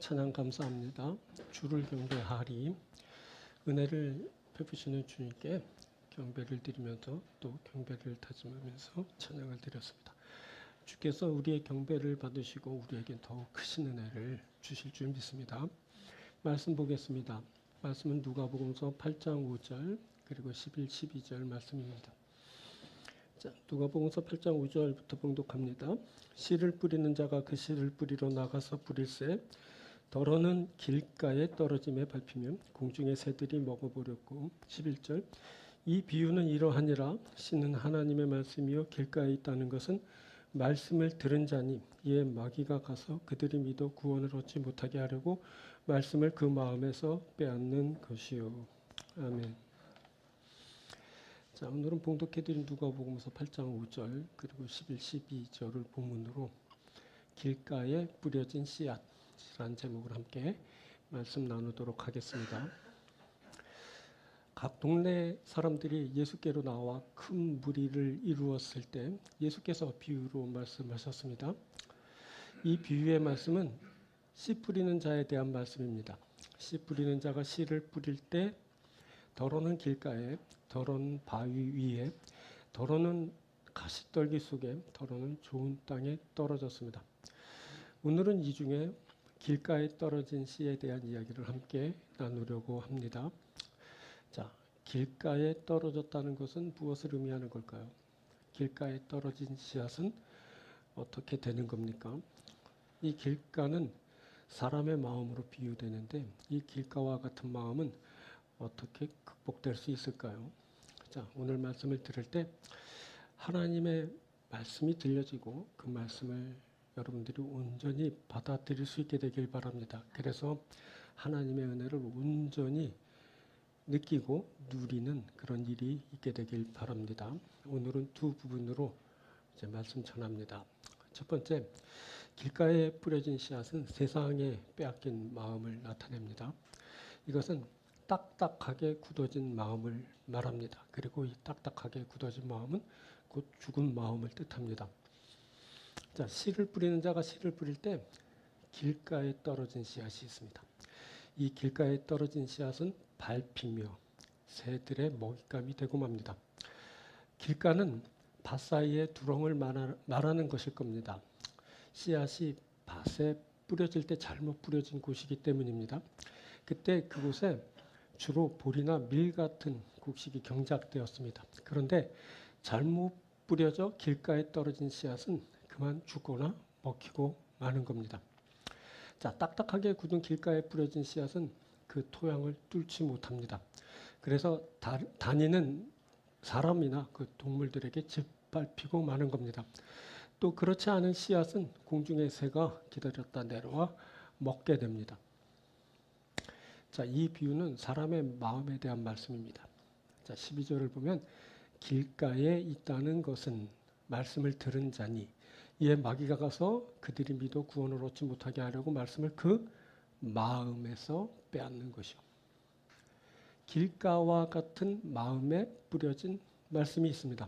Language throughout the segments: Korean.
찬양 감사합니다. 주를 경배하리. 은혜를 베푸시는 주님께 경배를 드리면서 또 경배를 다짐하면서 찬양을 드렸습니다. 주께서 우리의 경배를 받으시고 우리에게 더욱 크신 은혜를 주실 줄 믿습니다. 말씀 보겠습니다. 말씀은 누가복음서 8장 5절 그리고 11, 12절 말씀입니다. 자, 누가복음서 8장 5절부터 봉독합니다. 씨를 뿌리는 자가 그 씨를 뿌리러 나가서 뿌릴새 더러는 길가에 떨어짐에 밟히면 공중의 새들이 먹어버렸고 11절 이 비유는 이러하니라. 씨는 하나님의 말씀이요 길가에 있다는 것은 말씀을 들은 자니 이에 마귀가 가서 그들이 믿어 구원을 얻지 못하게 하려고 말씀을 그 마음에서 빼앗는 것이요. 아멘. 자, 오늘은 봉독해드린 누가복음서 8장 5절 그리고 11, 12절을 본문으로 길가에 뿌려진 씨앗이라는 제목을 함께 말씀 나누도록 하겠습니다. 각 동네 사람들이 예수께로 나와 큰 무리를 이루었을 때 예수께서 비유로 말씀하셨습니다. 이 비유의 말씀은 씨 뿌리는 자에 대한 말씀입니다. 씨 뿌리는 자가 씨를 뿌릴 때 더러는 길가에, 더러는 바위 위에, 더러는 가시떨기 속에, 더러는 좋은 땅에 떨어졌습니다. 오늘은 이 중에 길가에 떨어진 씨에 대한 이야기를 함께 나누려고 합니다. 자, 길가에 떨어졌다는 것은 무엇을 의미하는 걸까요? 길가에 떨어진 씨앗은 어떻게 되는 겁니까? 이 길가는 사람의 마음으로 비유되는데 이 길가와 같은 마음은 어떻게 극복될 수 있을까요? 자, 오늘 말씀을 들을 때 하나님의 말씀이 들려지고 그 말씀을 여러분들이 온전히 받아들일 수 있게 되길 바랍니다. 그래서 하나님의 은혜를 온전히 느끼고 누리는 그런 일이 있게 되길 바랍니다. 오늘은 두 부분으로 이제 말씀 전합니다. 첫 번째, 길가에 뿌려진 씨앗은 세상에 빼앗긴 마음을 나타냅니다. 이것은 딱딱하게 굳어진 마음을 말합니다. 그리고 이 딱딱하게 굳어진 마음은 곧 죽은 마음을 뜻합니다. 자, 씨를 뿌리는 자가 씨를 뿌릴 때 길가에 떨어진 씨앗이 있습니다. 이 길가에 떨어진 씨앗은 밟히며 새들의 먹잇감이 되고 맙니다. 길가는 밭 사이에 두렁을 말하는 것일 겁니다. 씨앗이 밭에 뿌려질 때 잘못 뿌려진 곳이기 때문입니다. 그때 그곳에 주로 볼이나 밀 같은 곡식이 경작되었습니다. 그런데 잘못 뿌려져 길가에 떨어진 씨앗은 그만 죽거나 먹히고 마는 겁니다. 자, 딱딱하게 굳은 길가에 뿌려진 씨앗은 그 토양을 뚫지 못합니다. 그래서 다니는 사람이나 그 동물들에게 짓밟히고 마는 겁니다. 또 그렇지 않은 씨앗은 공중의 새가 기다렸다 내려와 먹게 됩니다. 자, 이 비유는 사람의 마음에 대한 말씀입니다. 자, 12절을 보면 길가에 있다는 것은 말씀을 들은 자니 이에 마귀가 가서 그들이 믿어 구원을 얻지 못하게 하려고 말씀을 그 마음에서 빼앗는 것이요. 길가와 같은 마음에 뿌려진 말씀이 있습니다.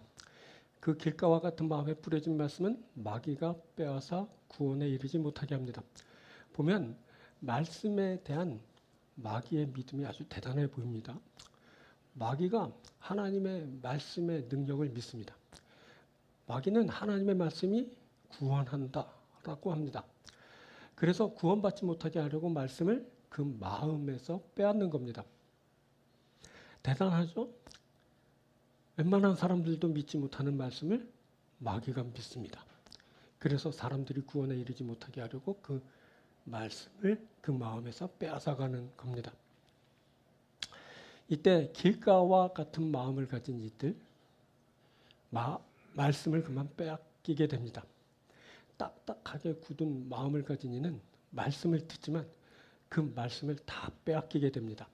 그 길가와 같은 마음에 뿌려진 말씀은 마귀가 빼앗아 구원에 이르지 못하게 합니다. 보면 말씀에 대한 마귀의 믿음이 아주 대단해 보입니다. 마귀가 하나님의 말씀의 능력을 믿습니다. 마귀는 하나님의 말씀이 구원한다라고 합니다. 그래서 구원받지 못하게 하려고 말씀을 그 마음에서 빼앗는 겁니다. 대단하죠? 웬만한 사람들도 믿지 못하는 말씀을 마귀가 믿습니다. 그래서 사람들이 구원에 이르지 못하게 하려고 그 말씀을 그 마음에서 빼앗아가는 겁니다. 이때 길가와 같은 마음을 가진 이들 말씀을 그만 빼앗기게 됩니다. 딱딱하게 굳은 마음을 가진 이는 말씀을 듣지만 그 말씀을 다 빼앗기게 됩니다.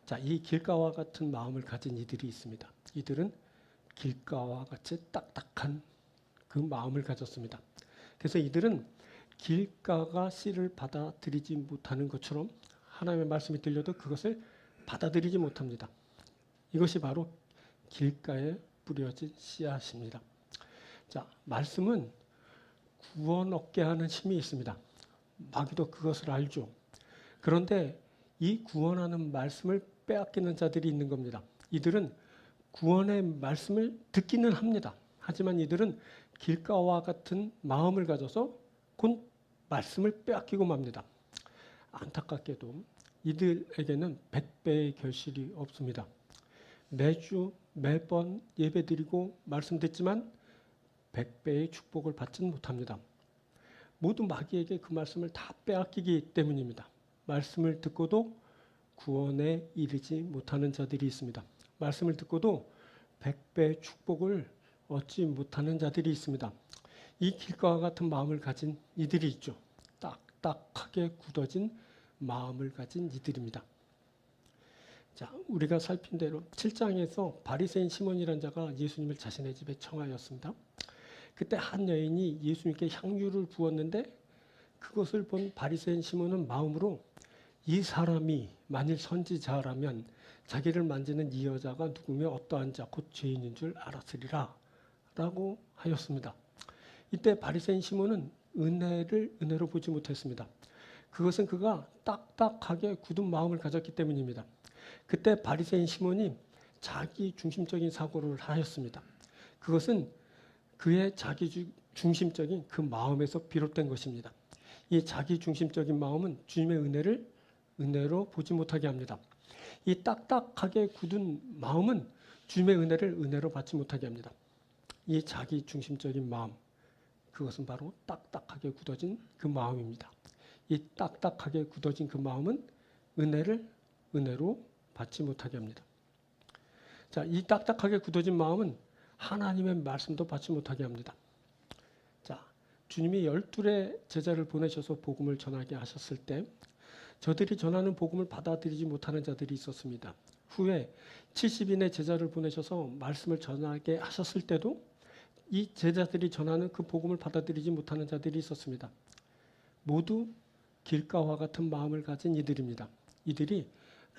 자, 이 길가와 같은 마음을 가진 이들이 있습니다. 이들은 길가와 같이 딱딱한 그 마음을 가졌습니다. 그래서 이들은 길가가 씨를 받아들이지 못하는 것처럼 하나님의 말씀이 들려도 그것을 받아들이지 못합니다. 이것이 바로 길가에 뿌려진 씨앗입니다. 자, 말씀은 구원 얻게 하는 힘이 있습니다. 마귀도 그것을 알죠. 그런데 이 구원하는 말씀을 빼앗기는 자들이 있는 겁니다. 이들은 구원의 말씀을 듣기는 합니다. 하지만 이들은 길가와 같은 마음을 가져서 곧 말씀을 빼앗기고 맙니다. 안타깝게도 이들에게는 100배의 결실이 없습니다. 매주 매번 예배드리고 말씀 듣지만 100배의 축복을 받지는 못합니다. 모두 마귀에게 그 말씀을 다 빼앗기기 때문입니다. 말씀을 듣고도 구원에 이르지 못하는 자들이 있습니다. 말씀을 듣고도 100배의 축복을 얻지 못하는 자들이 있습니다. 이 길가와 같은 마음을 가진 이들이 있죠. 딱딱하게 굳어진 마음을 가진 이들입니다. 자, 우리가 살핀 대로 7장에서 바리새인 시몬이라는 자가 예수님을 자신의 집에 청하였습니다. 그때 한 여인이 예수님께 향유를 부었는데 그것을 본 바리새인 시몬은 마음으로 이 사람이 만일 선지자라면 자기를 만지는 이 여자가 누구며 어떠한 자 곧 죄인인 줄 알았으리라 라고 하였습니다. 이때 바리새인 시몬은 은혜로 보지 못했습니다. 그것은 그가 딱딱하게 굳은 마음을 가졌기 때문입니다. 그때 바리새인 시몬이 자기 중심적인 사고를 하였습니다. 그것은 그의 자기 중심적인 그 마음에서 비롯된 것입니다. 이 자기 중심적인 마음은 주님의 은혜를 은혜로 보지 못하게 합니다. 이 딱딱하게 굳은 마음은 주님의 은혜를 은혜로 받지 못하게 합니다. 이 자기 중심적인 마음, 그것은 바로 딱딱하게 굳어진 그 마음입니다. 이 딱딱하게 굳어진 그 마음은 은혜를 은혜로 받지 못하게 합니다. 자, 이 딱딱하게 굳어진 마음은 하나님의 말씀도 받지 못하게 합니다. 자, 주님이 12의 제자를 보내셔서 복음을 전하게 하셨을 때 저들이 전하는 복음을 받아들이지 못하는 자들이 있었습니다. 후에 70인의 제자를 보내셔서 말씀을 전하게 하셨을 때도 이 제자들이 전하는 그 복음을 받아들이지 못하는 자들이 있었습니다. 모두 길가와 같은 마음을 가진 이들입니다. 이들이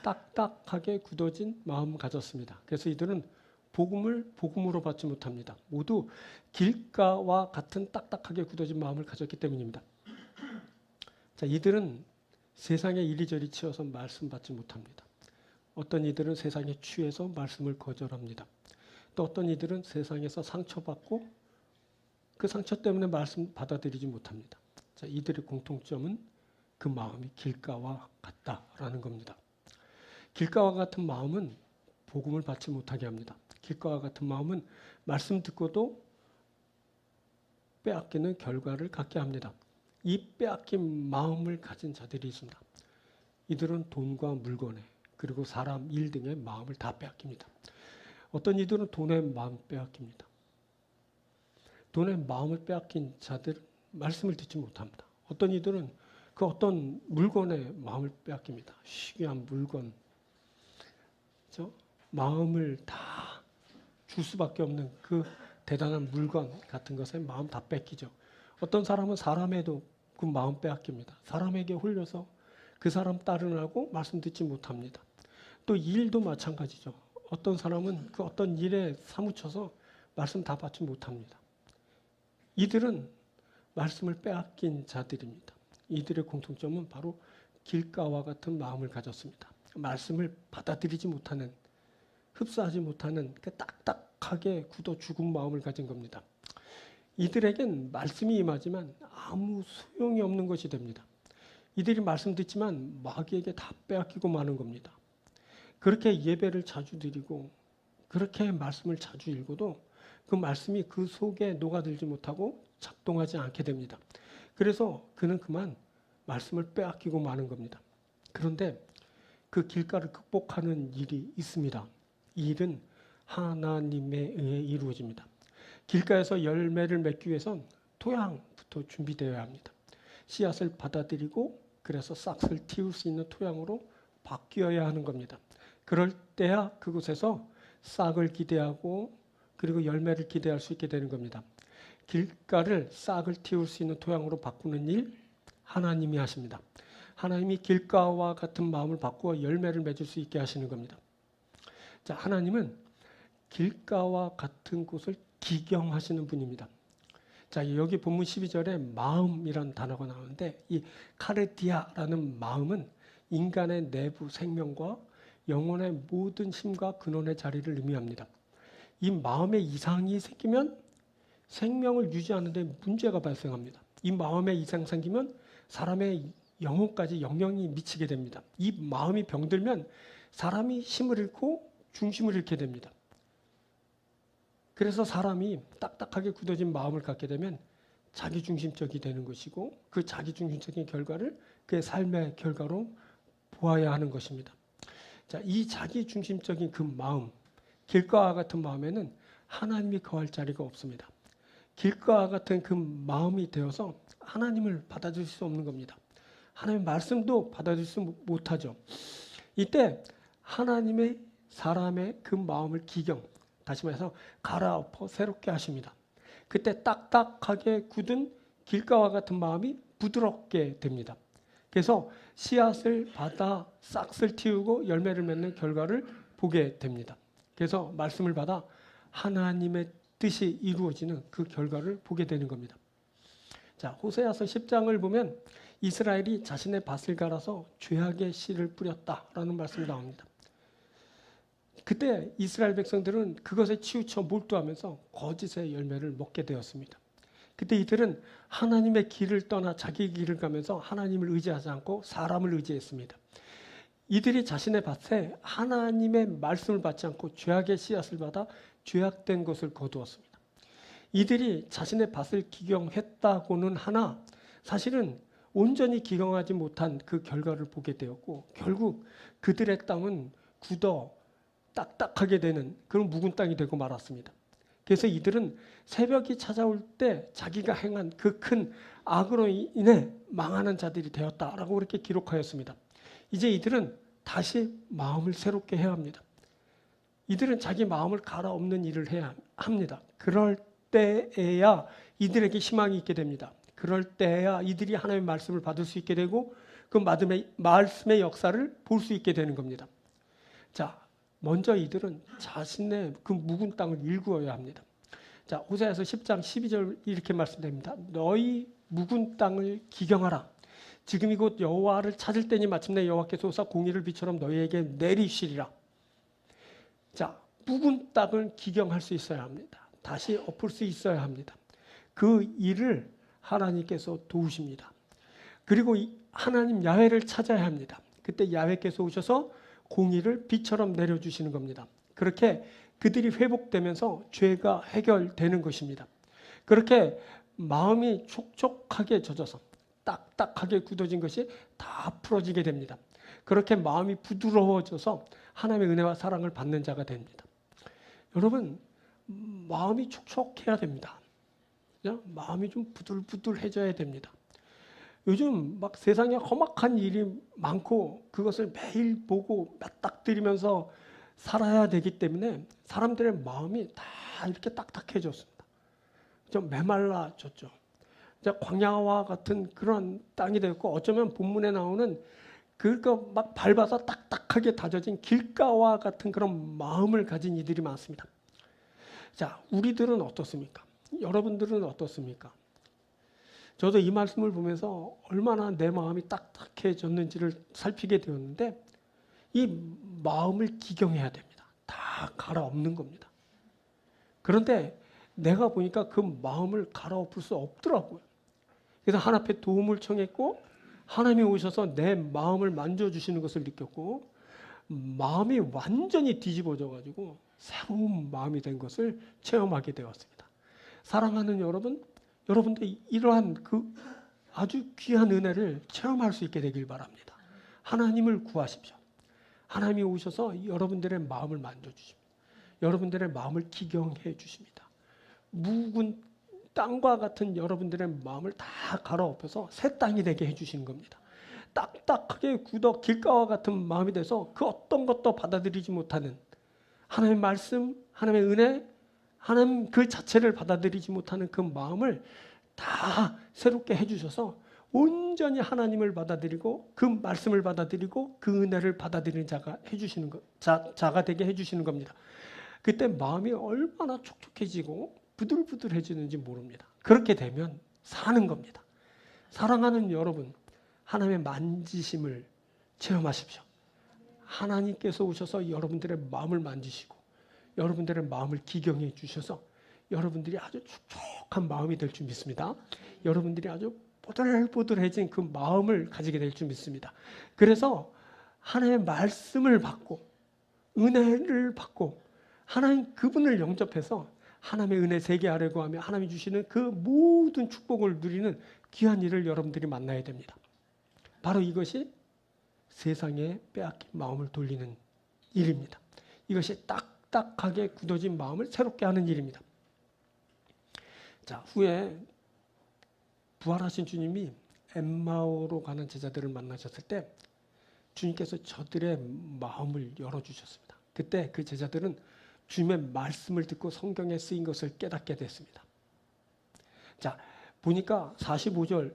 딱딱하게 굳어진 마음을 가졌습니다. 그래서 이들은 복음을 복음으로 받지 못합니다. 모두 길가와 같은 딱딱하게 굳어진 마음을 가졌기 때문입니다. 자, 이들은 세상에 이리저리 치여서 말씀 받지 못합니다. 어떤 이들은 세상에 취해서 말씀을 거절합니다. 또 어떤 이들은 세상에서 상처받고 그 상처 때문에 말씀 받아들이지 못합니다. 자, 이들의 공통점은 그 마음이 길가와 같다라는 겁니다. 길가와 같은 마음은 복음을 받지 못하게 합니다. 길가와 같은 마음은 말씀 듣고도 빼앗기는 결과를 갖게 합니다. 이 빼앗긴 마음을 가진 자들이 있습니다. 이들은 돈과 물건에 그리고 사람, 일 등의 마음을 다 빼앗깁니다. 어떤 이들은 돈의 마음 빼앗깁니다. 돈의 마음을 빼앗긴 자들은 말씀을 듣지 못합니다. 어떤 이들은 그 어떤 물건의 마음을 빼앗깁니다. 희귀한 물건, 마음을 다 줄 수밖에 없는 그 대단한 물건 같은 것에 마음 다 뺏기죠. 어떤 사람은 사람에도 그 마음 빼앗깁니다. 사람에게 홀려서 그 사람 따르라고 말씀 듣지 못합니다. 또 일도 마찬가지죠. 어떤 사람은 그 어떤 일에 사무쳐서 말씀 다 받지 못합니다. 이들은 말씀을 빼앗긴 자들입니다. 이들의 공통점은 바로 길가와 같은 마음을 가졌습니다. 말씀을 받아들이지 못하는, 흡수하지 못하는 그 딱딱하게 굳어 죽은 마음을 가진 겁니다. 이들에겐 말씀이 임하지만 아무 소용이 없는 것이 됩니다. 이들이 말씀 듣지만 마귀에게 다 빼앗기고 마는 겁니다. 그렇게 예배를 자주 드리고 그렇게 말씀을 자주 읽어도 그 말씀이 그 속에 녹아들지 못하고 작동하지 않게 됩니다. 그래서 그는 그만 말씀을 빼앗기고 마는 겁니다. 그런데 그 길가를 극복하는 일이 있습니다. 이 일은 하나님에 의해 이루어집니다. 길가에서 열매를 맺기 위해선 토양부터 준비되어야 합니다. 씨앗을 받아들이고 그래서 싹을 틔울 수 있는 토양으로 바뀌어야 하는 겁니다. 그럴 때야 그곳에서 싹을 기대하고 그리고 열매를 기대할 수 있게 되는 겁니다. 길가를 싹을 틔울 수 있는 토양으로 바꾸는 일 하나님이 하십니다. 하나님이 길가와 같은 마음을 바꾸어 열매를 맺을 수 있게 하시는 겁니다. 자, 하나님은 길가와 같은 곳을 기경하시는 분입니다. 자, 여기 본문 12절에 마음이라는 단어가 나오는데 이 카르디아라는 마음은 인간의 내부 생명과 영혼의 모든 힘과 근원의 자리를 의미합니다. 이 마음에 이상이 생기면 생명을 유지하는 데 문제가 발생합니다. 이 마음에 이상 생기면 사람의 영혼까지 영향이 미치게 됩니다. 이 마음이 병들면 사람이 힘을 잃고 중심을 잃게 됩니다. 그래서 사람이 딱딱하게 굳어진 마음을 갖게 되면 자기중심적이 되는 것이고 그 자기중심적인 결과를 그의 삶의 결과로 보아야 하는 것입니다. 자, 이 자기중심적인 그 마음, 길가와 같은 마음에는 하나님이 거할 자리가 없습니다. 길가와 같은 그 마음이 되어서 하나님을 받아들일 수 없는 겁니다. 하나님의 말씀도 받아들일 수 못하죠. 이때 하나님의 사람의 그 마음을 다시 말해서 갈아엎어 새롭게 하십니다. 그때 딱딱하게 굳은 길가와 같은 마음이 부드럽게 됩니다. 그래서 씨앗을 받아 싹을 틔우고 열매를 맺는 결과를 보게 됩니다. 그래서 말씀을 받아 하나님의 뜻이 이루어지는 그 결과를 보게 되는 겁니다. 자, 호세아서 10장을 보면 이스라엘이 자신의 밭을 갈아서 죄악의 씨를 뿌렸다라는 말씀이 나옵니다. 그때 이스라엘 백성들은 그것에 치우쳐 몰두하면서 거짓의 열매를 먹게 되었습니다. 그때 이들은 하나님의 길을 떠나 자기 길을 가면서 하나님을 의지하지 않고 사람을 의지했습니다. 이들이 자신의 밭에 하나님의 말씀을 받지 않고 죄악의 씨앗을 받아 죄악된 것을 거두었습니다. 이들이 자신의 밭을 기경했다고는 하나 사실은 온전히 기경하지 못한 그 결과를 보게 되었고 결국 그들의 땅은 굳어 딱딱하게 되는 그런 묵은 땅이 되고 말았습니다. 그래서 이들은 새벽이 찾아올 때 자기가 행한 그 큰 악으로 인해 망하는 자들이 되었다라고 그렇게 기록하였습니다. 이제 이들은 다시 마음을 새롭게 해야 합니다. 이들은 자기 마음을 갈아엎는 일을 해야 합니다. 그럴 때에야 이들에게 희망이 있게 됩니다. 그럴 때에야 이들이 하나님의 말씀을 받을 수 있게 되고 그 말씀의 역사를 볼 수 있게 되는 겁니다. 자, 먼저 이들은 자신의 그 묵은 땅을 일구어야 합니다. 자, 호세아서 10장 12절 이렇게 말씀됩니다. 너희 묵은 땅을 기경하라. 지금이 곧 여호와를 찾을 때니 마침내 여호와께서 오사 공의를 비처럼 너희에게 내리시리라. 자, 묵은 땅을 기경할 수 있어야 합니다. 다시 엎을 수 있어야 합니다. 그 일을 하나님께서 도우십니다. 그리고 하나님 야훼를 찾아야 합니다. 그때 야훼께서 오셔서 공의를 비처럼 내려주시는 겁니다. 그렇게 그들이 회복되면서 죄가 해결되는 것입니다. 그렇게 마음이 촉촉하게 젖어서 딱딱하게 굳어진 것이 다 풀어지게 됩니다. 그렇게 마음이 부드러워져서 하나님의 은혜와 사랑을 받는 자가 됩니다. 여러분, 마음이 촉촉해야 됩니다. 마음이 좀 부들부들해져야 됩니다. 요즘 막 세상에 험악한 일이 많고 그것을 매일 보고 맞닥뜨리면서 살아야 되기 때문에 사람들의 마음이 다 이렇게 딱딱해졌습니다. 좀 메말라졌죠. 광야와 같은 그런 땅이 되었고 어쩌면 본문에 나오는 그거 막 밟아서 딱딱하게 다져진 길가와 같은 그런 마음을 가진 이들이 많습니다. 자, 우리들은 어떻습니까? 여러분들은 어떻습니까? 저도 이 말씀을 보면서 얼마나 내 마음이 딱딱해졌는지를 살피게 되었는데 이 마음을 기경해야 됩니다. 다 갈아엎는 겁니다. 그런데 내가 보니까 그 마음을 갈아엎을 수 없더라고요. 그래서 하나님 앞에 도움을 청했고 하나님이 오셔서 내 마음을 만져주시는 것을 느꼈고 마음이 완전히 뒤집어져가지고 새로운 마음이 된 것을 체험하게 되었습니다. 사랑하는 여러분, 여러분들 이러한 그 아주 귀한 은혜를 체험할 수 있게 되길 바랍니다. 하나님을 구하십시오. 하나님이 오셔서 여러분들의 마음을 만져주십니다. 여러분들의 마음을 기경해 주십니다. 묵은 땅과 같은 여러분들의 마음을 다 갈아엎어서 새 땅이 되게 해주시는 겁니다. 딱딱하게 굳어 길가와 같은 마음이 돼서 그 어떤 것도 받아들이지 못하는 하나님의 말씀, 하나님의 은혜, 하나님 그 자체를 받아들이지 못하는 그 마음을 다 새롭게 해주셔서 온전히 하나님을 받아들이고 그 말씀을 받아들이고 그 은혜를 받아들이는 자가 해주시는 자가 되게 해주시는 겁니다. 그때 마음이 얼마나 촉촉해지고 부들부들해지는지 모릅니다. 그렇게 되면 사는 겁니다. 사랑하는 여러분, 하나님의 만지심을 체험하십시오. 하나님께서 오셔서 여러분들의 마음을 만지시고 여러분들의 마음을 기경해 주셔서 여러분들이 아주 촉촉한 마음이 될 줄 믿습니다. 여러분들이 아주 뽀들뽀들해진 그 마음을 가지게 될 줄 믿습니다. 그래서 하나님의 말씀을 받고 은혜를 받고 하나님 그분을 영접해서 하나님의 은혜 세계 하려고 하며 하나님이 주시는 그 모든 축복을 누리는 귀한 일을 여러분들이 만나야 됩니다. 바로 이것이 세상에 빼앗긴 마음을 돌리는 일입니다. 이것이 딱딱하게 굳어진 마음을 새롭게 하는 일입니다. 자, 후에 부활하신 주님이 엠마오로 가는 제자들을 만나셨을 때 주님께서 저들의 마음을 열어주셨습니다. 그때 그 제자들은 주님의 말씀을 듣고 성경에 쓰인 것을 깨닫게 됐습니다. 자, 보니까 45절,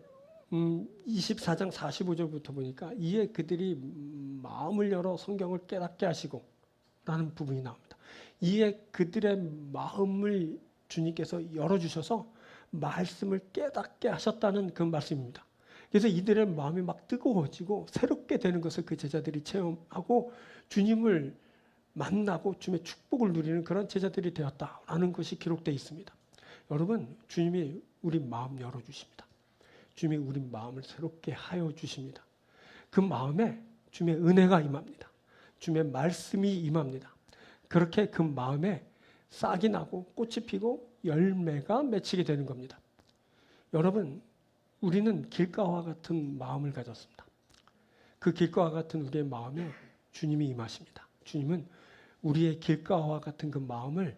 24장 45절부터 보니까 이에 그들이 마음을 열어 성경을 깨닫게 하시고 라는 부분이 나옵니다. 이에 그들의 마음을 주님께서 열어주셔서 말씀을 깨닫게 하셨다는 그 말씀입니다. 그래서 이들의 마음이 막 뜨거워지고 새롭게 되는 것을 그 제자들이 체험하고 주님을 만나고 주님의 축복을 누리는 그런 제자들이 되었다라는 것이 기록되어 있습니다. 여러분, 주님이 우리 마음 열어주십니다. 주님이 우리 마음을 새롭게 하여 주십니다. 그 마음에 주님의 은혜가 임합니다. 주님의 말씀이 임합니다. 그렇게 그 마음에 싹이 나고 꽃이 피고 열매가 맺히게 되는 겁니다. 여러분, 우리는 길가와 같은 마음을 가졌습니다. 그 길가와 같은 우리의 마음에 주님이 임하십니다. 주님은 우리의 길가와 같은 그 마음을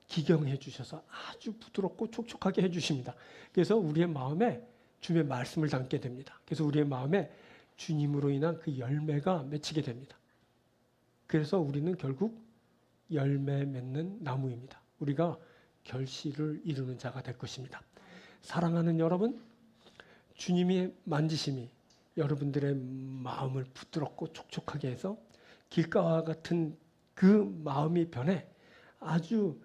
기경해 주셔서 아주 부드럽고 촉촉하게 해주십니다. 그래서 우리의 마음에 주님의 말씀을 담게 됩니다. 그래서 우리의 마음에 주님으로 인한 그 열매가 맺히게 됩니다. 그래서 우리는 결국 열매 맺는 나무입니다. 우리가 결실을 이루는 자가 될 것입니다. 사랑하는 여러분, 주님의 만지심이 여러분들의 마음을 부드럽고 촉촉하게 해서 길가와 같은 그 마음이 변해 아주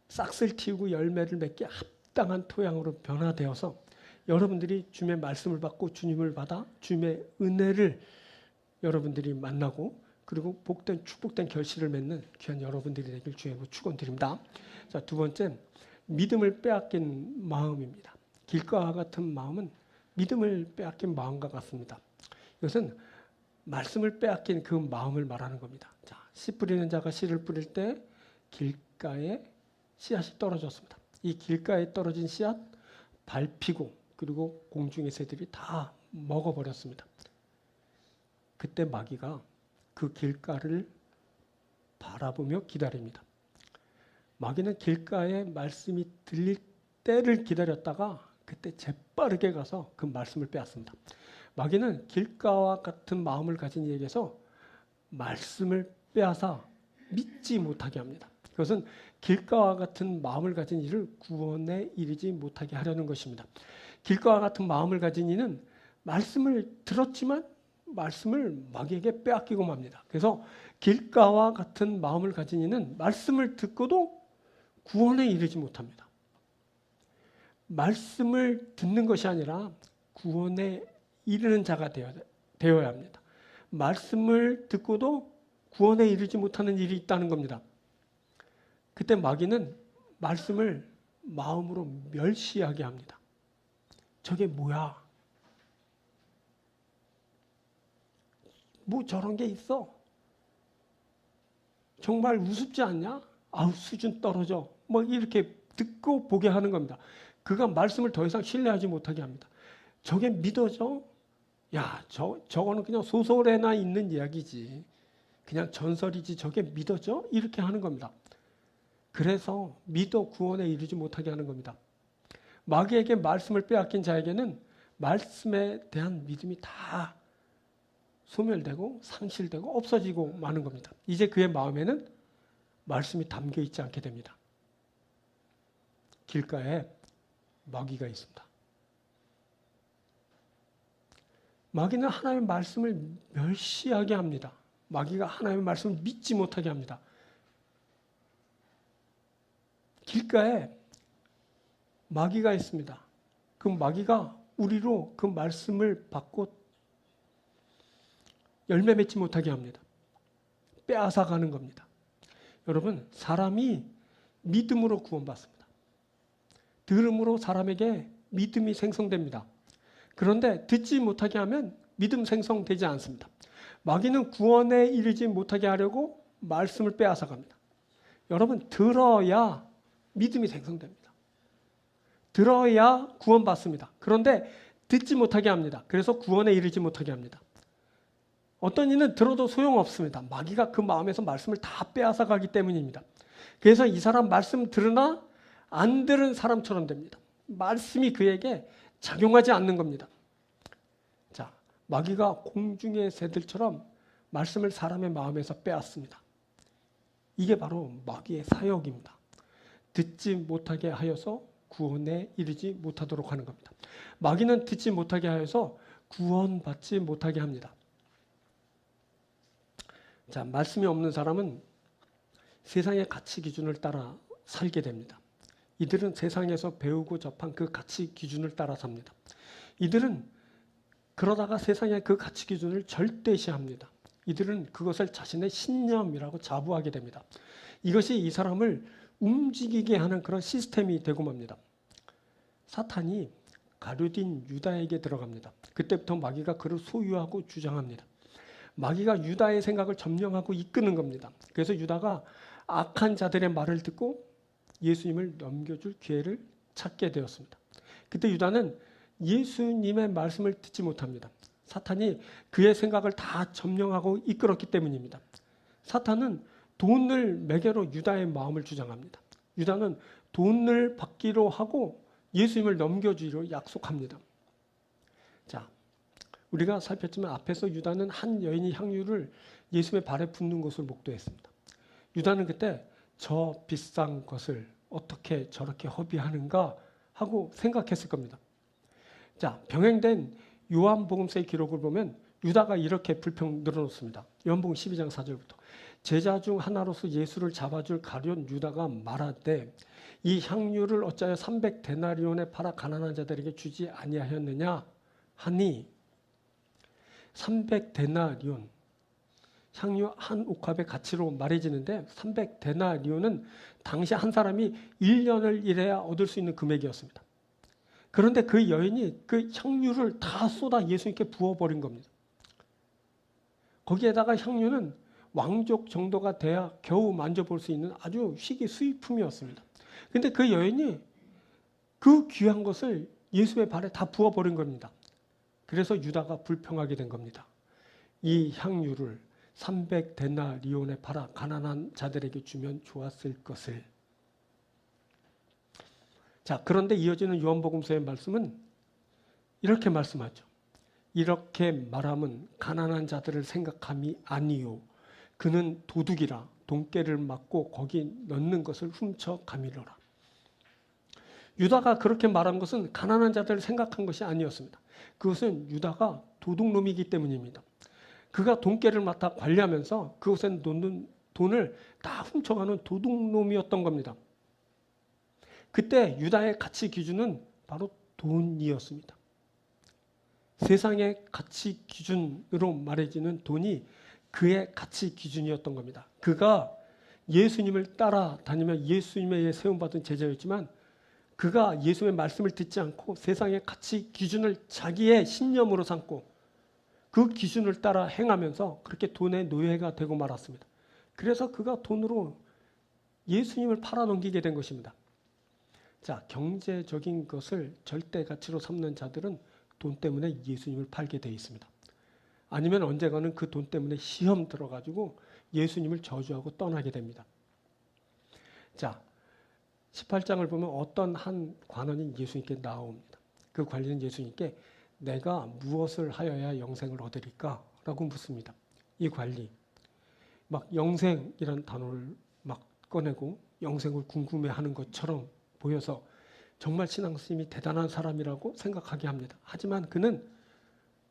싹을 틔우고 열매를 맺게 합당한 토양으로 변화되어서 여러분들이 주님의 말씀을 받고 주님을 받아 주님의 은혜를 여러분들이 만나고 그리고 복된 축복된 결실을 맺는 귀한 여러분들이 되길 주님으로 축원드립니다. 자, 두 번째, 믿음을 빼앗긴 마음입니다. 길가와 같은 마음은 믿음을 빼앗긴 마음과 같습니다. 이것은 말씀을 빼앗긴 그 마음을 말하는 겁니다. 자, 씨 뿌리는 자가 씨를 뿌릴 때 길가에 씨앗이 떨어졌습니다. 이 길가에 떨어진 씨앗 밟히고 그리고 공중의 새들이 다 먹어버렸습니다. 그때 마귀가 그 길가를 바라보며 기다립니다. 마귀는 길가에 말씀이 들릴 때를 기다렸다가 그때 재빠르게 가서 그 말씀을 빼앗습니다. 마귀는 길가와 같은 마음을 가진 이에게서 말씀을 빼앗아 믿지 못하게 합니다. 그것은 길가와 같은 마음을 가진 이를 구원에 이르지 못하게 하려는 것입니다. 길가와 같은 마음을 가진 이는 말씀을 들었지만 말씀을 마귀에게 빼앗기고 맙니다. 그래서 길가와 같은 마음을 가진 이는 말씀을 듣고도 구원에 이르지 못합니다. 말씀을 듣는 것이 아니라 구원에 이르는 자가 되어야 합니다. 말씀을 듣고도 구원에 이르지 못하는 일이 있다는 겁니다. 그때 마귀는 말씀을 마음으로 멸시하게 합니다. 저게 뭐야? 뭐 저런 게 있어? 정말 우습지 않냐? 아우, 수준 떨어져. 뭐 이렇게 듣고 보게 하는 겁니다. 그가 말씀을 더 이상 신뢰하지 못하게 합니다. 저게 믿어져? 야, 저거는 그냥 소설에나 있는 이야기지. 그냥 전설이지. 저게 믿어져? 이렇게 하는 겁니다. 그래서 믿어 구원에 이르지 못하게 하는 겁니다. 마귀에게 말씀을 빼앗긴 자에게는 말씀에 대한 믿음이 다 소멸되고 상실되고 없어지고 마는 겁니다. 이제 그의 마음에는 말씀이 담겨 있지 않게 됩니다. 길가에 마귀가 있습니다. 마귀는 하나님의 말씀을 멸시하게 합니다. 마귀가 하나님의 말씀을 믿지 못하게 합니다. 길가에 마귀가 있습니다. 그 마귀가 우리로 그 말씀을 받고 열매 맺지 못하게 합니다. 빼앗아가는 겁니다. 여러분, 사람이 믿음으로 구원받습니다. 들음으로 사람에게 믿음이 생성됩니다. 그런데 듣지 못하게 하면 믿음 생성되지 않습니다. 마귀는 구원에 이르지 못하게 하려고 말씀을 빼앗아갑니다. 여러분, 들어야 믿음이 생성됩니다. 들어야 구원받습니다. 그런데 듣지 못하게 합니다. 그래서 구원에 이르지 못하게 합니다. 어떤 이는 들어도 소용없습니다. 마귀가 그 마음에서 말씀을 다 빼앗아가기 때문입니다. 그래서 이 사람 말씀 들으나 안 들은 사람처럼 됩니다. 말씀이 그에게 작용하지 않는 겁니다. 자, 마귀가 공중의 새들처럼 말씀을 사람의 마음에서 빼앗습니다. 이게 바로 마귀의 사역입니다. 듣지 못하게 하여서 구원에 이르지 못하도록 하는 겁니다. 마귀는 듣지 못하게 하여서 구원받지 못하게 합니다. 자, 말씀이 없는 사람은 세상의 가치 기준을 따라 살게 됩니다. 이들은 세상에서 배우고 접한 그 가치 기준을 따라 삽니다. 이들은 그러다가 세상의 그 가치 기준을 절대시합니다. 이들은 그것을 자신의 신념이라고 자부하게 됩니다. 이것이 이 사람을 움직이게 하는 그런 시스템이 되고 맙니다. 사탄이 가룟 유다에게 들어갑니다. 그때부터 마귀가 그를 소유하고 주장합니다. 마귀가 유다의 생각을 점령하고 이끄는 겁니다. 그래서 유다가 악한 자들의 말을 듣고 예수님을 넘겨줄 기회를 찾게 되었습니다. 그때 유다는 예수님의 말씀을 듣지 못합니다. 사탄이 그의 생각을 다 점령하고 이끌었기 때문입니다. 사탄은 돈을 매개로 유다의 마음을 주장합니다. 유다는 돈을 받기로 하고 예수님을 넘겨주기로 약속합니다. 자, 우리가 살폈지만 앞에서 유다는 한 여인이 향유를 예수님의 발에 붓는 것을 목도했습니다. 유다는 그때 저 비싼 것을 어떻게 저렇게 허비하는가 하고 생각했을 겁니다. 자, 병행된 요한복음서의 기록을 보면 유다가 이렇게 불평 늘어놓습니다. 요한복음 12장 4절부터 제자 중 하나로서 예수를 잡아줄 가룟 유다가 말하되 이 향유를 어찌하여 300데나리온에 팔아 가난한 자들에게 주지 아니하였느냐 하니 300데나리온 향유 한 옥합의 가치로 말해지는데 300데나리온은 당시 한 사람이 1년을 일해야 얻을 수 있는 금액이었습니다. 그런데 그 여인이 그 향유를 다 쏟아 예수님께 부어버린 겁니다. 거기에다가 향유는 왕족 정도가 돼야 겨우 만져볼 수 있는 아주 희귀 수입품이었습니다. 그런데 그 여인이 그 귀한 것을 예수의 발에 다 부어버린 겁니다. 그래서 유다가 불평하게 된 겁니다. 이 향유를 300데나리온에 팔아 가난한 자들에게 주면 좋았을 것을. 자, 그런데 이어지는 요한복음서의 말씀은 이렇게 말씀하죠. 이렇게 말함은 가난한 자들을 생각함이 아니요 그는 도둑이라 돈깨를 맞고 거기 넣는 것을 훔쳐가미러라. 유다가 그렇게 말한 것은 가난한 자들을 생각한 것이 아니었습니다. 그것은 유다가 도둑놈이기 때문입니다. 그가 돈깨를 맡아 관리하면서 그곳에 놓는 돈을 다 훔쳐가는 도둑놈이었던 겁니다. 그때 유다의 가치 기준은 바로 돈이었습니다. 세상의 가치 기준으로 말해지는 돈이 그의 가치 기준이었던 겁니다. 그가 예수님을 따라다니며 예수님의 세움받은 제자였지만 그가 예수님의 말씀을 듣지 않고 세상의 가치 기준을 자기의 신념으로 삼고 그 기준을 따라 행하면서 그렇게 돈의 노예가 되고 말았습니다. 그래서 그가 돈으로 예수님을 팔아넘기게 된 것입니다. 자, 경제적인 것을 절대 가치로 삼는 자들은 돈 때문에 예수님을 팔게 되어 있습니다. 아니면 언젠가는 그 돈 때문에 시험 들어가지고 예수님을 저주하고 떠나게 됩니다. 자, 18장을 보면 어떤 한 관원이 예수님께 나옵니다. 그 관리는 예수님께 내가 무엇을 하여야 영생을 얻으리까? 라고 묻습니다. 이 관리 막 영생이라는 단어를 막 꺼내고 영생을 궁금해하는 것처럼 보여서 정말 신앙심이 대단한 사람이라고 생각하게 합니다. 하지만 그는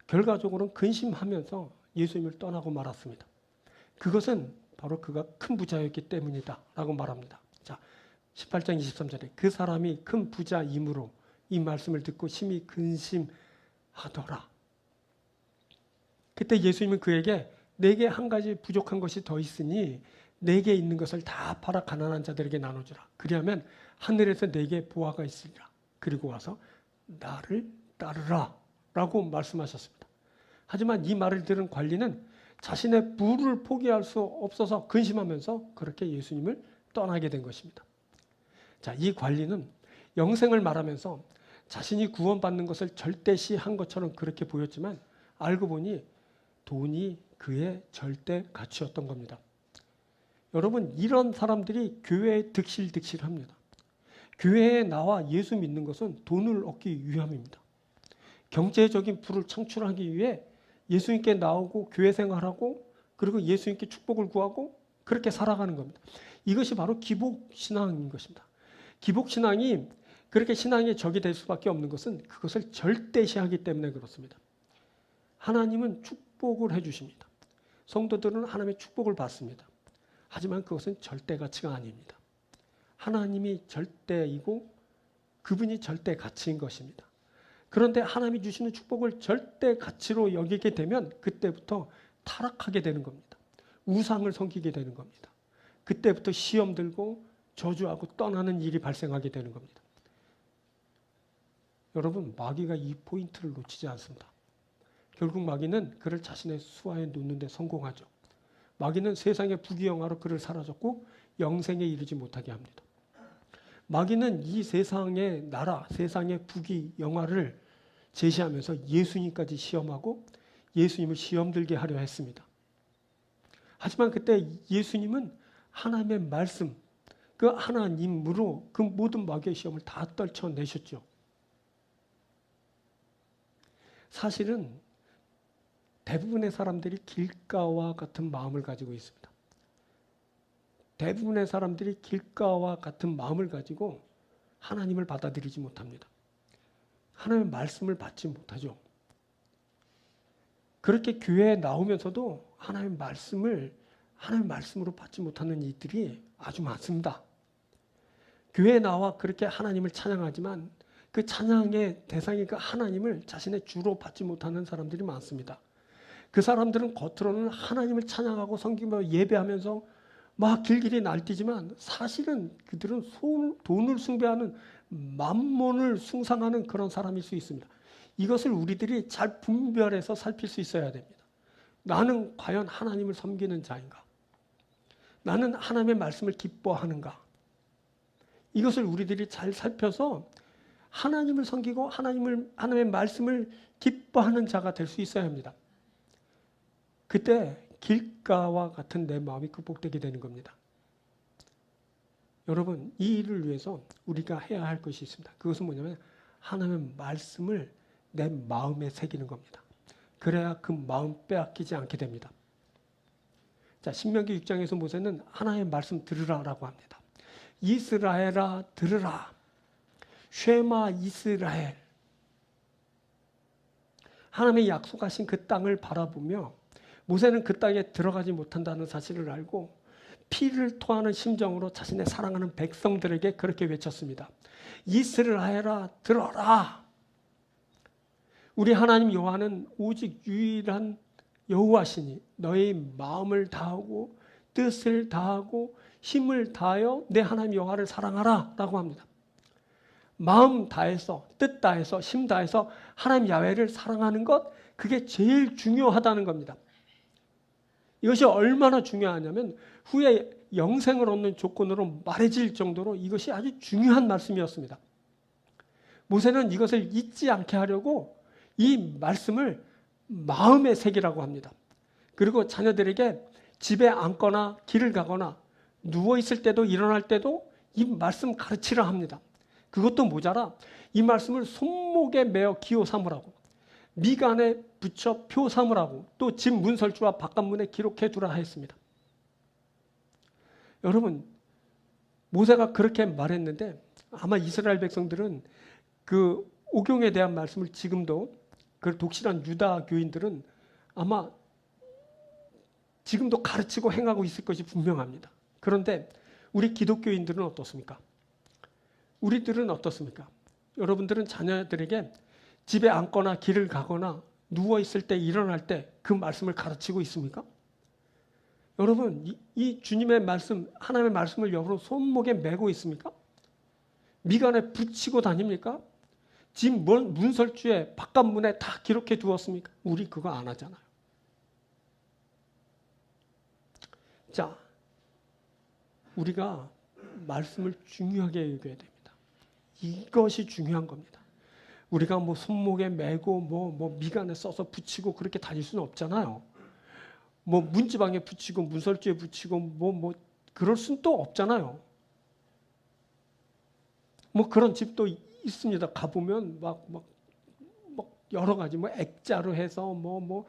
결과적으로는 근심하면서 예수님을 떠나고 말았습니다. 그것은 바로 그가 큰 부자였기 때문이다 라고 말합니다. 자, 18장 23절에 그 사람이 큰 부자이므로 이 말씀을 듣고 심히 근심하더라. 그때 예수님은 그에게 내게 한 가지 부족한 것이 더 있으니 내게 있는 것을 다 팔아 가난한 자들에게 나눠주라. 그리하면 하늘에서 내게 보화가 있으리라. 그리고 와서 나를 따르라 라고 말씀하셨습니다. 하지만 이 말을 들은 관리는 자신의 부를 포기할 수 없어서 근심하면서 그렇게 예수님을 떠나게 된 것입니다. 자, 이 관리는 영생을 말하면서 자신이 구원받는 것을 절대시한 것처럼 그렇게 보였지만 알고 보니 돈이 그의 절대 가치였던 겁니다. 여러분, 이런 사람들이 교회에 득실합니다. 교회에 나와 예수 믿는 것은 돈을 얻기 위함입니다. 경제적인 부를 창출하기 위해 예수님께 나오고 교회 생활하고 그리고 예수님께 축복을 구하고 그렇게 살아가는 겁니다. 이것이 바로 기복신앙인 것입니다. 기복신앙이 그렇게 신앙의 적이 될 수밖에 없는 것은 그것을 절대시하기 때문에 그렇습니다. 하나님은 축복을 해주십니다. 성도들은 하나님의 축복을 받습니다. 하지만 그것은 절대 가치가 아닙니다. 하나님이 절대이고 그분이 절대 가치인 것입니다. 그런데 하나님이 주시는 축복을 절대 가치로 여기게 되면 그때부터 타락하게 되는 겁니다. 우상을 섬기게 되는 겁니다. 그때부터 시험 들고 저주하고 떠나는 일이 발생하게 되는 겁니다. 여러분, 마귀가 이 포인트를 놓치지 않습니다. 결국 마귀는 그를 자신의 수하에 놓는 데 성공하죠. 마귀는 세상의 부귀영화로 그를 사로잡고 영생에 이르지 못하게 합니다. 마귀는 이 세상의 나라, 세상의 부귀영화를 제시하면서 예수님까지 시험하고 예수님을 시험 들게 하려 했습니다. 하지만 그때 예수님은 하나님의 말씀, 그 하나님으로 그 모든 마귀의 시험을 다 떨쳐내셨죠. 사실은 대부분의 사람들이 길가와 같은 마음을 가지고 있습니다. 대부분의 사람들이 길가와 같은 마음을 가지고 하나님을 받아들이지 못합니다. 하나님의 말씀을 받지 못하죠. 그렇게 교회에 나오면서도 하나님의 말씀으로 받지 못하는 이들이 아주 많습니다. 교회에 나와 그렇게 하나님을 찬양하지만 그 찬양의 대상이 그 하나님을 자신의 주로 받지 못하는 사람들이 많습니다. 그 사람들은 겉으로는 하나님을 찬양하고 섬기며 예배하면서 막 길길이 날뛰지만 사실은 그들은 돈을 숭배하는 만몬을 숭상하는 그런 사람일 수 있습니다. 이것을 우리들이 잘 분별해서 살필 수 있어야 됩니다. 나는 과연 하나님을 섬기는 자인가? 나는 하나님의 말씀을 기뻐하는가? 이것을 우리들이 잘 살펴서 하나님을 섬기고 하나님의 말씀을 기뻐하는 자가 될 수 있어야 합니다. 그때 길가와 같은 내 마음이 극복되게 되는 겁니다. 여러분, 이 일을 위해서 우리가 해야 할 것이 있습니다. 그것은 뭐냐면 하나님의 말씀을 내 마음에 새기는 겁니다. 그래야 그 마음 빼앗기지 않게 됩니다. 자, 신명기 6장에서 모세는 하나님의 말씀 들으라라고 합니다. 이스라엘아 들으라. 쉐마 이스라엘. 하나님의 약속하신 그 땅을 바라보며 모세는 그 땅에 들어가지 못한다는 사실을 알고 피를 토하는 심정으로 자신의 사랑하는 백성들에게 그렇게 외쳤습니다. 이스라엘아 들어라. 우리 하나님 여호와는 오직 유일한 여호와시니 너의 마음을 다하고 뜻을 다하고 힘을 다하여 내 하나님 여호와를 사랑하라 라고 합니다. 마음 다해서 뜻 다해서 힘 다해서 하나님 야훼를 사랑하는 것, 그게 제일 중요하다는 겁니다. 이것이 얼마나 중요하냐면 후에 영생을 얻는 조건으로 말해질 정도로 이것이 아주 중요한 말씀이었습니다. 모세는 이것을 잊지 않게 하려고 이 말씀을 마음에 새기라고 합니다. 그리고 자녀들에게 집에 앉거나 길을 가거나 누워있을 때도 일어날 때도 이 말씀 가르치라 합니다. 그것도 모자라 이 말씀을 손목에 매어 기호 삼으라고, 미간에 붙여 표 삼으라고, 또 집 문설주와 바깥문에 기록해 두라 했습니다. 여러분, 모세가 그렇게 말했는데 아마 이스라엘 백성들은 그 오경에 대한 말씀을 지금도 그 독실한 유다 교인들은 아마 지금도 가르치고 행하고 있을 것이 분명합니다. 그런데 우리 기독교인들은 어떻습니까? 우리들은 어떻습니까? 여러분들은 자녀들에게 집에 앉거나 길을 가거나 누워있을 때 일어날 때 그 말씀을 가르치고 있습니까? 여러분 이 주님의 말씀, 하나님의 말씀을 여러분 손목에 메고 있습니까? 미간에 붙이고 다닙니까? 집 문설주에 바깥문에 다 기록해 두었습니까? 우리 그거 안 하잖아요. 자, 우리가 말씀을 중요하게 여겨야 됩니다. 이것이 중요한 겁니다. 우리가 뭐 손목에 메고 뭐 미간에 써서 붙이고 그렇게 다닐 수는 없잖아요. 뭐 문지방에 붙이고 문설주에 붙이고 뭐 그럴 수는 또 없잖아요. 뭐 그런 집도 있습니다. 가보면 막 여러 가지 뭐 액자로 해서 뭐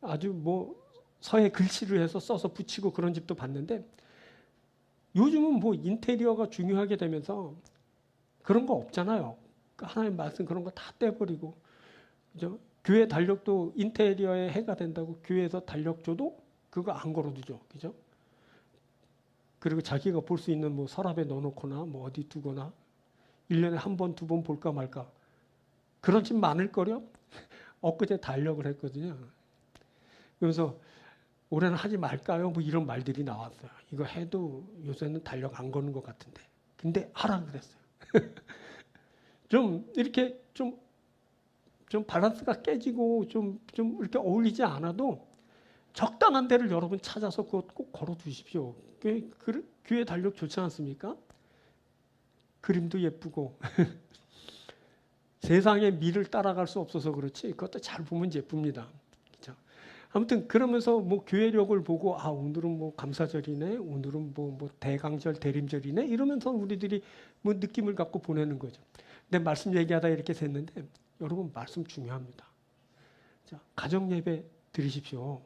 아주 뭐 서예 글씨를 해서 써서 붙이고 그런 집도 봤는데, 요즘은 뭐 인테리어가 중요하게 되면서 그런 거 없잖아요. 하나님 말씀 그런 거 다 떼버리고, 그죠? 교회 달력도 인테리어에 해가 된다고 교회에서 달력 줘도 그거 안 걸어두죠, 그죠? 그리고 자기가 볼 수 있는 뭐 서랍에 넣어놓거나 뭐 어디 두거나 1년에 한 번, 두 번 볼까 말까 그런 집 많을걸요? 엊그제 달력을 했거든요. 그래서 올해는 하지 말까요? 뭐 이런 말들이 나왔어요. 이거 해도 요새는 달력 안 거는 것 같은데. 근데 하라 그랬어요. 좀 이렇게 좀 밸런스가 깨지고 좀 이렇게 어울리지 않아도 적당한 데를 여러분 찾아서 그것 꼭 걸어 두십시오. 교회 달력 좋지 않습니까? 그림도 예쁘고 세상의 미를 따라갈 수 없어서 그렇지 그것도 잘 보면 예쁩니다. 그렇죠? 아무튼 그러면서 뭐 교회력을 보고 아 오늘은 뭐 감사절이네, 오늘은 뭐 대강절, 대림절이네 이러면서 우리들이 뭐 느낌을 갖고 보내는 거죠. 근데 말씀 얘기하다 이렇게 샜는데 여러분 말씀 중요합니다. 자, 가정 예배 드리십시오.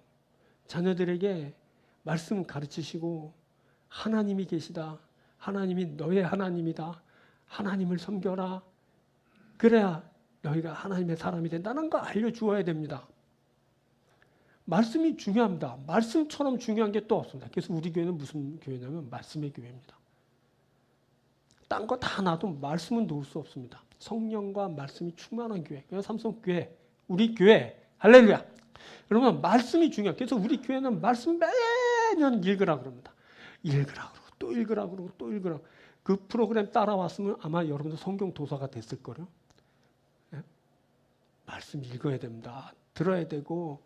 자녀들에게 말씀 가르치시고 하나님이 계시다. 하나님이 너의 하나님이다. 하나님을 섬겨라. 그래야 너희가 하나님의 사람이 된다는 거 알려주어야 됩니다. 말씀이 중요합니다. 말씀처럼 중요한 게 또 없습니다. 그래서 우리 교회는 무슨 교회냐면 말씀의 교회입니다. 딴 거 다 놔도 말씀은 놓을 수 없습니다. 성령과 말씀이 충만한 교회. 그래서 삼성교회, 우리 교회, 할렐루야. 여러분 말씀이 중요해요. 그래서 우리 교회는 말씀 매년 읽으라 그럽니다. 읽으라 그러고 또 읽으라 그러고 또 읽으라. 그 프로그램 따라왔으면 아마 여러분도 성경 도사가 됐을 거예요. 네? 말씀 읽어야 됩니다. 들어야 되고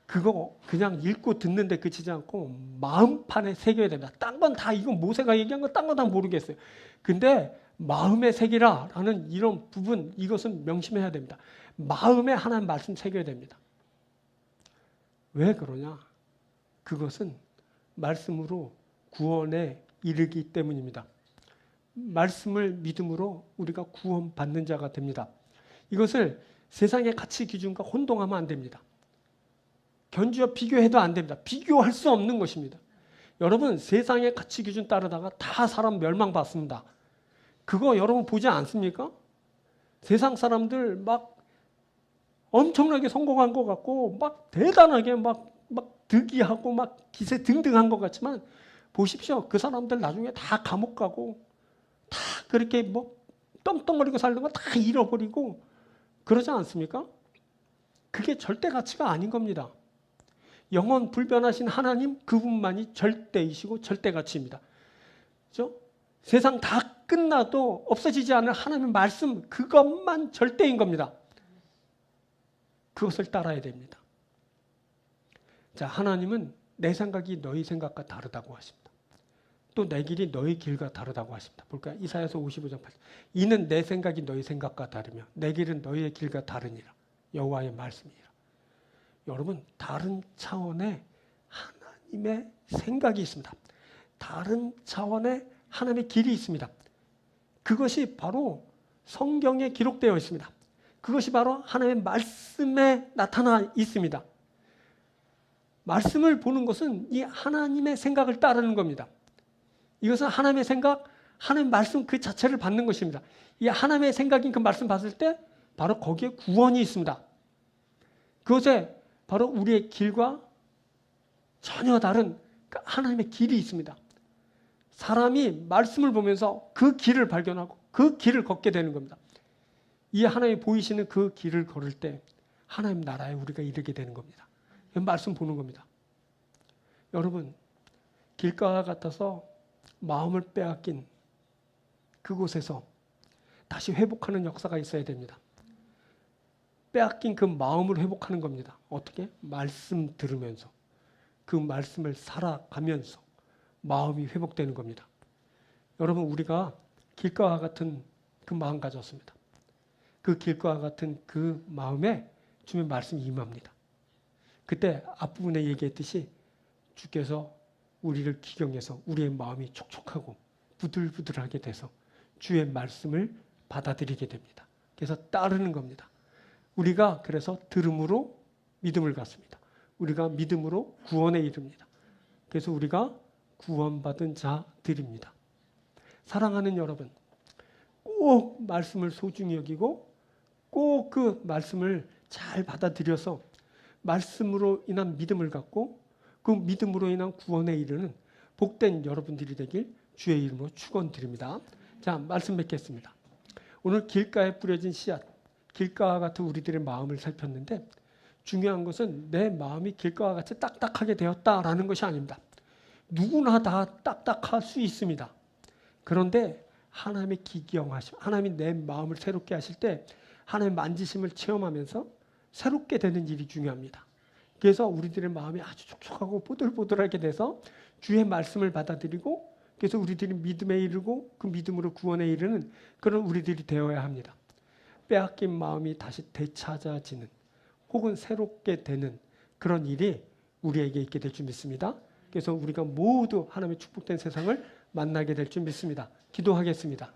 그거 그냥 읽고 듣는데 그치지 않고 마음판에 새겨야 됩니다. 딴 건 다 이건 모세가 얘기한 거 딴 건 다 모르겠어요. 근데 마음에 새기라라는 이런 부분 이것은 명심해야 됩니다. 마음에 하나님 말씀 새겨야 됩니다. 왜 그러냐? 그것은 말씀으로 구원에 이르기 때문입니다. 말씀을 믿음으로 우리가 구원받는 자가 됩니다. 이것을 세상의 가치 기준과 혼동하면 안 됩니다. 견주어 비교해도 안 됩니다. 비교할 수 없는 것입니다. 여러분 세상의 가치 기준 따르다가 다 사람 멸망받습니다. 그거 여러분 보지 않습니까? 세상 사람들 막 엄청나게 성공한 것 같고 막 대단하게 막 득이하고 막 기세 등등한 것 같지만 보십시오. 그 사람들 나중에 다 감옥 가고 다 그렇게 뭐 떵떵거리고 살던 거 다 잃어버리고 그러지 않습니까? 그게 절대 가치가 아닌 겁니다. 영원 불변하신 하나님 그분만이 절대이시고 절대 가치입니다. 그렇죠? 세상 다 끝나도 없어지지 않을 하나님의 말씀 그것만 절대인 겁니다. 그것을 따라야 됩니다. 자, 하나님은 내 생각이 너희 생각과 다르다고 하십니다. 또 내 길이 너희 길과 다르다고 하십니다. 볼까요? 이사야서 55장 8절. 이는 내 생각이 너희 생각과 다르며 내 길은 너희의 길과 다르니라. 여호와의 말씀이라. 여러분 다른 차원의 하나님의 생각이 있습니다. 다른 차원의 하나님의 길이 있습니다. 그것이 바로 성경에 기록되어 있습니다. 그것이 바로 하나님의 말씀에 나타나 있습니다. 말씀을 보는 것은 이 하나님의 생각을 따르는 겁니다. 이것은 하나님의 생각, 하나님의 말씀 그 자체를 받는 것입니다. 이 하나님의 생각인 그 말씀 봤을 때 바로 거기에 구원이 있습니다. 그것에 바로 우리의 길과 전혀 다른 하나님의 길이 있습니다. 사람이 말씀을 보면서 그 길을 발견하고 그 길을 걷게 되는 겁니다. 이 하나님이 보이시는 그 길을 걸을 때 하나님 나라에 우리가 이르게 되는 겁니다. 이 말씀 보는 겁니다. 여러분, 길가와 같아서 마음을 빼앗긴 그곳에서 다시 회복하는 역사가 있어야 됩니다. 빼앗긴 그 마음을 회복하는 겁니다. 어떻게? 말씀 들으면서, 그 말씀을 살아가면서 마음이 회복되는 겁니다. 여러분, 우리가 길가와 같은 그 마음 가졌습니다. 그 길가와 같은 그 마음에 주님의 말씀이 임합니다. 그때 앞부분에 얘기했듯이 주께서 우리를 기경해서 우리의 마음이 촉촉하고 부들부들하게 돼서 주의 말씀을 받아들이게 됩니다. 그래서 따르는 겁니다. 우리가 그래서 들음으로 믿음을 갖습니다. 우리가 믿음으로 구원에 이릅니다. 그래서 우리가 구원받은 자들입니다. 사랑하는 여러분, 꼭 말씀을 소중히 여기고 꼭 그 말씀을 잘 받아들여서 말씀으로 인한 믿음을 갖고 그 믿음으로 인한 구원에 이르는 복된 여러분들이 되길 주의 이름으로 축원드립니다. 자, 말씀 맺겠습니다. 오늘 길가에 뿌려진 씨앗, 길가와 같은 우리들의 마음을 살폈는데 중요한 것은 내 마음이 길가와 같이 딱딱하게 되었다라는 것이 아닙니다. 누구나 다 딱딱할 수 있습니다. 그런데 하나님의 기경하심, 하나님이 내 마음을 새롭게 하실 때 하나님의 만지심을 체험하면서 새롭게 되는 일이 중요합니다. 그래서 우리들의 마음이 아주 촉촉하고 보들보들하게 돼서 주의 말씀을 받아들이고 그래서 우리들이 믿음에 이르고 그 믿음으로 구원에 이르는 그런 우리들이 되어야 합니다. 빼앗긴 마음이 다시 되찾아지는 혹은 새롭게 되는 그런 일이 우리에게 있게 될 줄 믿습니다. 그래서 우리가 모두 하나님의 축복된 세상을 만나게 될 줄 믿습니다. 기도하겠습니다.